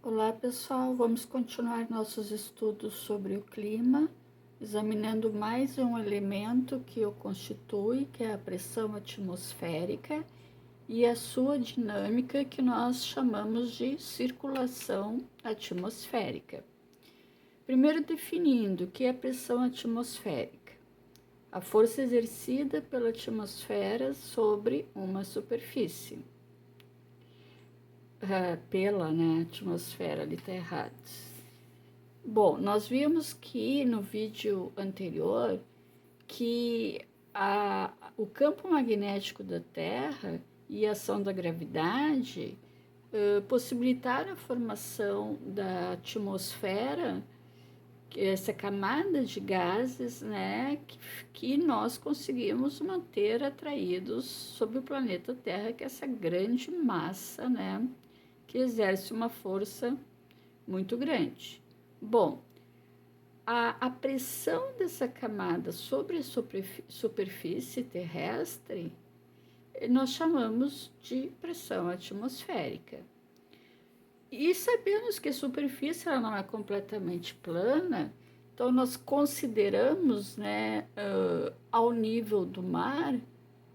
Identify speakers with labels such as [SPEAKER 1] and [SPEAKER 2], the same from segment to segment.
[SPEAKER 1] Olá pessoal, vamos continuar nossos estudos sobre o clima, examinando mais um elemento que o constitui, que é a pressão atmosférica, e a sua dinâmica, que nós chamamos de circulação atmosférica. Primeiro, definindo o que é pressão atmosférica: a força exercida pela atmosfera sobre uma superfície. Pela atmosfera, ali tá errado. Bom, nós vimos que no vídeo anterior que o campo magnético da Terra e a ação da gravidade possibilitaram a formação da atmosfera, essa camada de gases, né, que nós conseguimos manter atraídos sobre o planeta Terra, que é essa grande massa, né, que exerce uma força muito grande. Bom, a pressão dessa camada sobre a superfície terrestre nós chamamos de pressão atmosférica. E sabemos que a superfície ela não é completamente plana, então nós consideramos, né, ao nível do mar,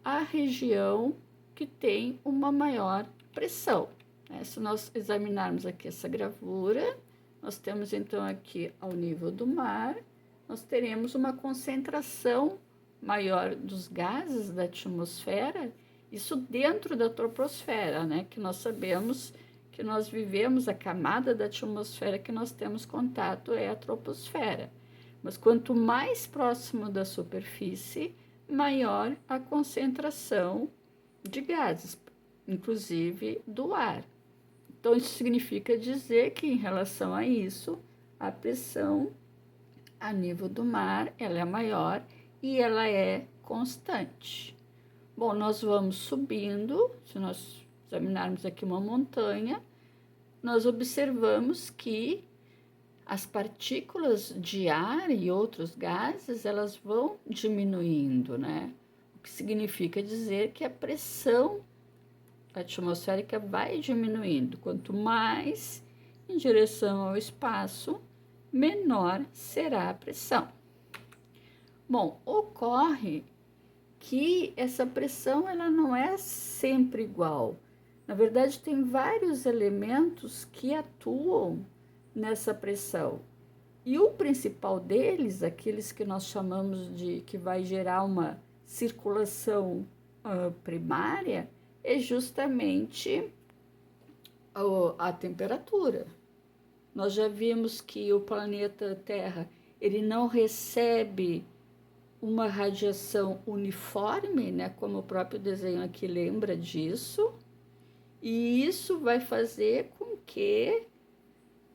[SPEAKER 1] a região que tem uma maior pressão. Se nós examinarmos aqui essa gravura, nós temos então aqui ao nível do mar, nós teremos uma concentração maior dos gases da atmosfera, isso dentro da troposfera, né? Que nós sabemos que nós vivemos, a camada da atmosfera que nós temos contato é a troposfera. Mas quanto mais próximo da superfície, maior a concentração de gases, inclusive do ar. Então, isso significa dizer que, em relação a isso, a pressão a nível do mar ela é maior e ela é constante. Bom, nós vamos subindo, se nós examinarmos aqui uma montanha, nós observamos que as partículas de ar e outros gases, elas vão diminuindo, né? O que significa dizer que a pressão atmosférica vai diminuindo. Quanto mais em direção ao espaço, menor será a pressão. Bom, ocorre que essa pressão ela não é sempre igual. Na verdade, tem vários elementos que atuam nessa pressão. E o principal deles, aqueles que nós chamamos de que vai gerar uma circulação primária, é justamente a temperatura. Nós já vimos que o planeta Terra ele não recebe uma radiação uniforme, né, como o próprio desenho aqui lembra disso, e isso vai fazer com que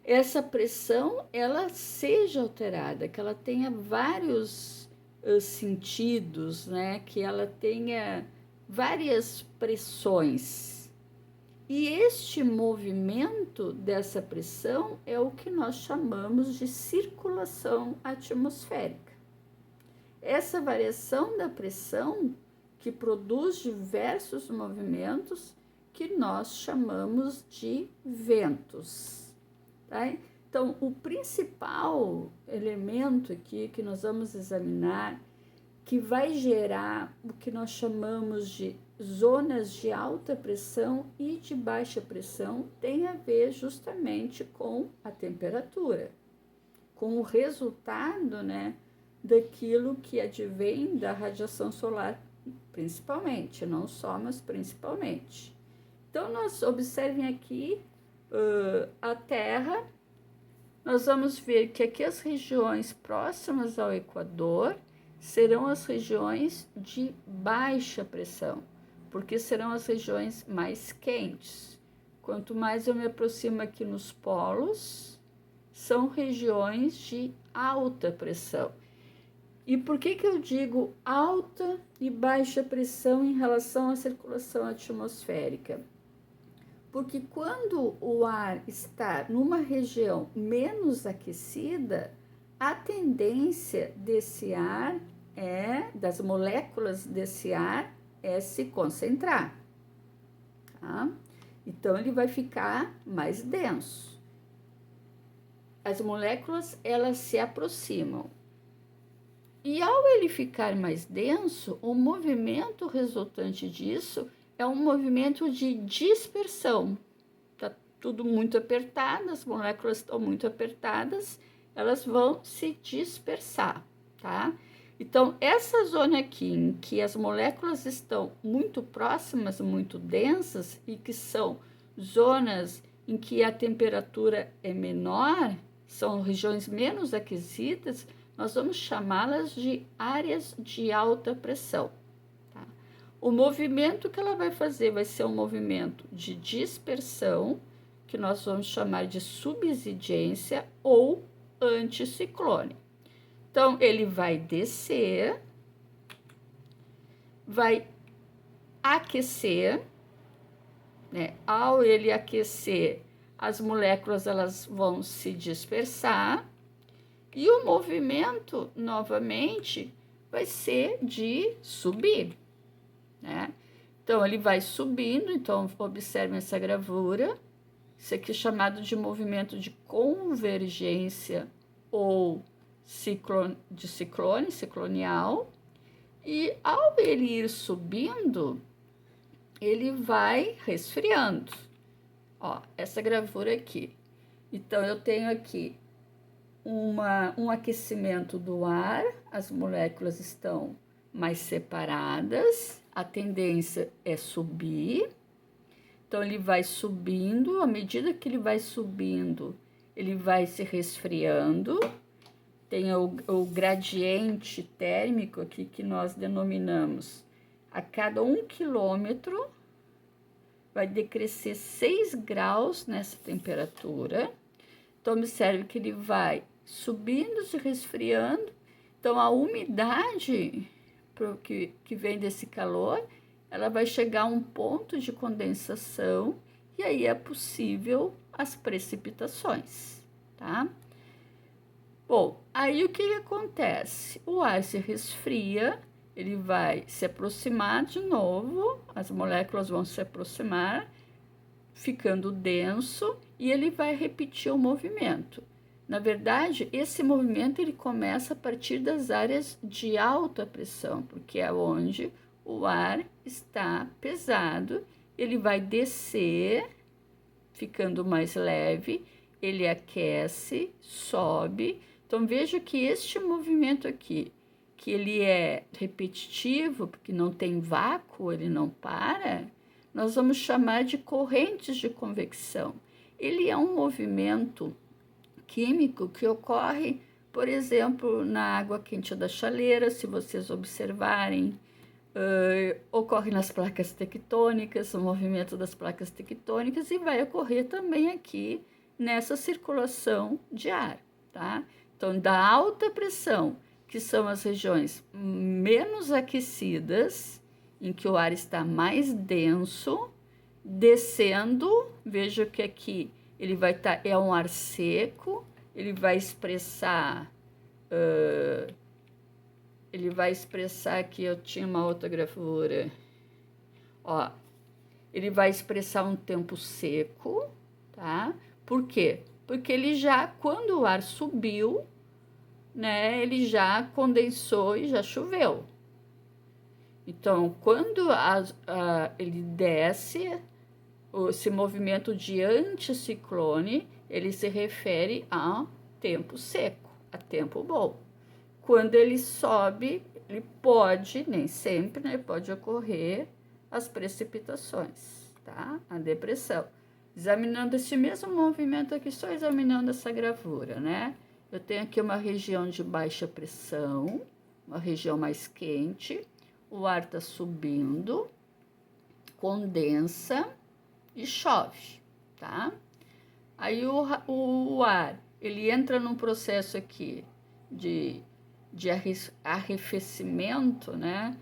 [SPEAKER 1] essa pressão ela seja alterada, que ela tenha vários sentidos, né, que ela tenha várias pressões. E este movimento dessa pressão é o que nós chamamos de circulação atmosférica. Essa variação da pressão que produz diversos movimentos que nós chamamos de ventos. Tá? Então, o principal elemento aqui que nós vamos examinar, que vai gerar o que nós chamamos de zonas de alta pressão e de baixa pressão, tem a ver justamente com a temperatura, com o resultado, né, daquilo que advém da radiação solar, principalmente, não só, mas principalmente. Então, nós observem aqui a Terra, nós vamos ver que aqui as regiões próximas ao Equador serão as regiões de baixa pressão, porque serão as regiões mais quentes. Quanto mais eu me aproximo aqui nos polos, são regiões de alta pressão. E por que eu digo alta e baixa pressão em relação à circulação atmosférica? Porque quando o ar está numa região menos aquecida, a tendência desse ar das moléculas desse ar é se concentrar. Tá? Então, ele vai ficar mais denso. as moléculas, elas se aproximam. E ao ele ficar mais denso, o movimento resultante disso é um movimento de dispersão. Está tudo muito apertado, as moléculas estão muito apertadas, elas vão se dispersar, tá? Então, essa zona aqui em que as moléculas estão muito próximas, muito densas, e que são zonas em que a temperatura é menor, são regiões menos aquecidas, nós vamos chamá-las de áreas de alta pressão. Tá? O movimento que ela vai fazer vai ser um movimento de dispersão, que nós vamos chamar de subsidência ou anticiclone. Então, ele vai descer, vai aquecer, né? Ao ele aquecer, as moléculas elas vão se dispersar e o movimento, novamente, vai ser de subir, né? Então, ele vai subindo, então, observem essa gravura, isso aqui é chamado de movimento de convergência ou ciclonial, e ao ele ir subindo, ele vai resfriando. Ó, essa gravura aqui. Então, eu tenho aqui um aquecimento do ar, as moléculas estão mais separadas, a tendência é subir. Então, ele vai subindo, à medida que ele vai subindo, ele vai se resfriando. Tem o gradiente térmico aqui que nós denominamos. A cada 1 quilômetro vai decrescer 6 graus nessa temperatura. Então, observe que ele vai subindo, se resfriando. Então, a umidade que vem desse calor, ela vai chegar a um ponto de condensação e aí é possível as precipitações, tá? Bom, aí o que acontece? O ar se resfria, ele vai se aproximar de novo, as moléculas vão se aproximar, ficando denso, e ele vai repetir o movimento. Na verdade, esse movimento ele começa a partir das áreas de alta pressão, porque é onde o ar está pesado, ele vai descer, ficando mais leve, ele aquece, sobe. Então, veja que este movimento aqui, que ele é repetitivo, porque não tem vácuo, ele não para, nós vamos chamar de correntes de convecção. Ele é um movimento químico que ocorre, por exemplo, na água quente da chaleira, se vocês observarem, ocorre nas placas tectônicas, o movimento das placas tectônicas, e vai ocorrer também aqui nessa circulação de ar, tá? Então, da alta pressão, que são as regiões menos aquecidas, em que o ar está mais denso, descendo, veja que aqui ele vai estar, é um ar seco, ele vai expressar, aqui, eu tinha uma outra gravura, ó, ele vai expressar um tempo seco, tá? Por quê? Porque ele já, quando o ar subiu, né, ele já condensou e já choveu. Então, quando ele desce, esse movimento de anticiclone, ele se refere a tempo seco, a tempo bom. Quando ele sobe, ele pode, nem sempre, né, pode ocorrer as precipitações, tá? A depressão. Examinando esse mesmo movimento aqui, só examinando essa gravura, né? Eu tenho aqui uma região de baixa pressão, uma região mais quente, o ar está subindo, condensa e chove, tá? Aí o ar, ele entra num processo aqui de arrefecimento, né?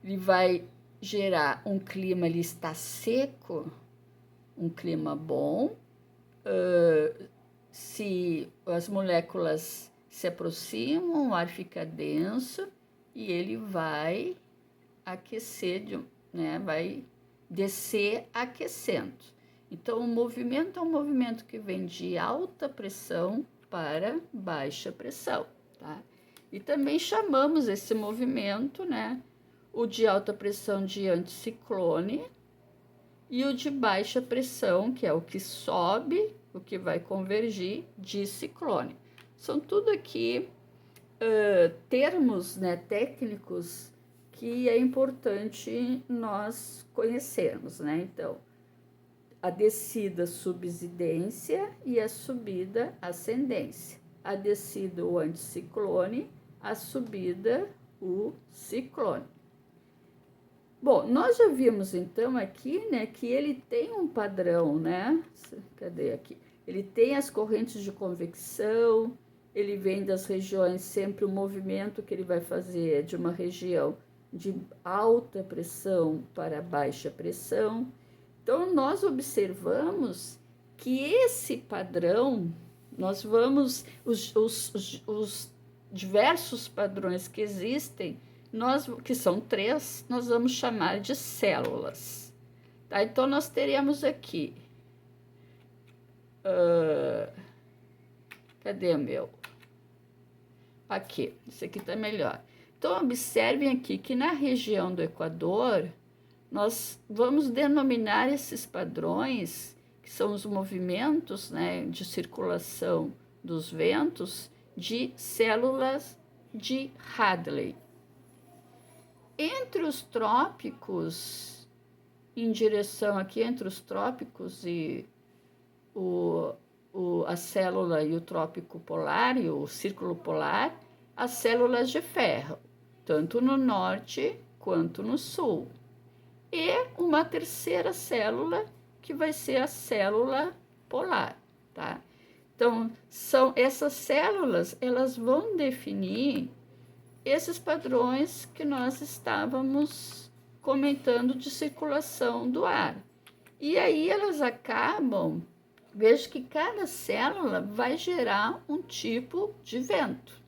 [SPEAKER 1] Ele vai gerar um clima, ele está seco, um clima bom, se as moléculas se aproximam, o ar fica denso e ele vai aquecer, né? Vai descer aquecendo. Então, o movimento é um movimento que vem de alta pressão para baixa pressão, tá? E também chamamos esse movimento, né, o de alta pressão de anticiclone e o de baixa pressão, que é o que sobe, o que vai convergir, de ciclone. São tudo aqui termos, né, técnicos que é importante nós conhecermos, né? Então, a descida subsidência e a subida ascendência. A descida o anticiclone, a subida o ciclone. Bom, nós já vimos então aqui, né, que ele tem um padrão, né? Cadê aqui? Ele tem as correntes de convecção, ele vem das regiões, sempre o movimento que ele vai fazer é de uma região de alta pressão para baixa pressão. Então, nós observamos que esse padrão, nós vamos, os diversos padrões que existem, que são 3, nós vamos chamar de células. Tá? Então, nós teremos aqui, cadê o meu? Aqui, esse aqui está melhor. Então, observem aqui que na região do Equador, nós vamos denominar esses padrões, que são os movimentos, né, de circulação dos ventos, de células de Hadley. Entre os trópicos, em direção aqui entre os trópicos e a célula e o trópico polar e o círculo polar, as células de ferro, tanto no norte quanto no sul. E uma terceira célula, que vai ser a célula polar, tá? Então, essas células, elas vão definir esses padrões que nós estávamos comentando de circulação do ar. E aí elas acabam, veja que cada célula vai gerar um tipo de vento.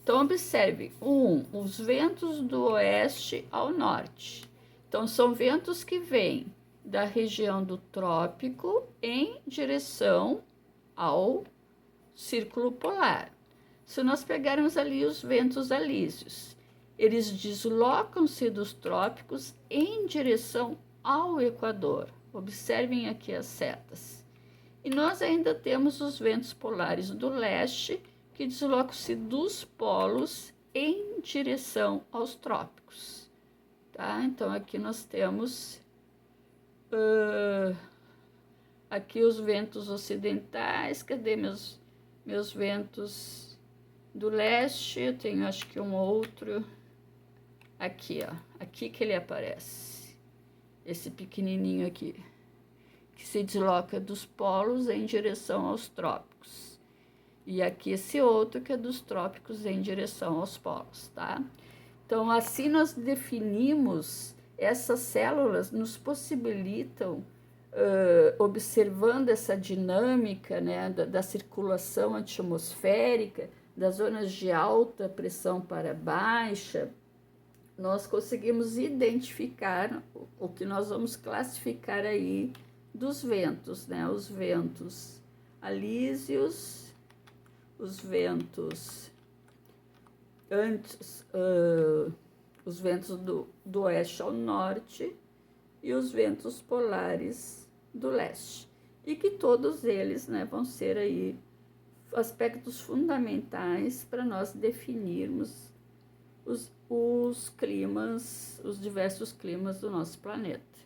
[SPEAKER 1] Então, observe, os ventos do oeste ao norte. Então, são ventos que vêm da região do trópico em direção ao círculo polar. Se nós pegarmos ali os ventos alísios, eles deslocam-se dos trópicos em direção ao Equador. Observem aqui as setas. E nós ainda temos os ventos polares do leste, que deslocam-se dos polos em direção aos trópicos. Tá? Então, aqui nós temos aqui os ventos ocidentais. Cadê meus ventos do leste? Eu tenho, acho que um outro. Aqui, ó. Aqui que ele aparece. Esse pequenininho aqui. Que se desloca dos polos em direção aos trópicos. E aqui esse outro que é dos trópicos em direção aos polos, tá? Então, assim nós definimos, essas células nos possibilitam, observando essa dinâmica, né, da circulação atmosférica, das zonas de alta pressão para baixa, nós conseguimos identificar o que nós vamos classificar aí dos ventos, né? Os ventos alísios, os ventos os ventos do oeste ao norte e os ventos polares do leste. E que todos eles, né, vão ser aí aspectos fundamentais para nós definirmos os climas, os diversos climas do nosso planeta.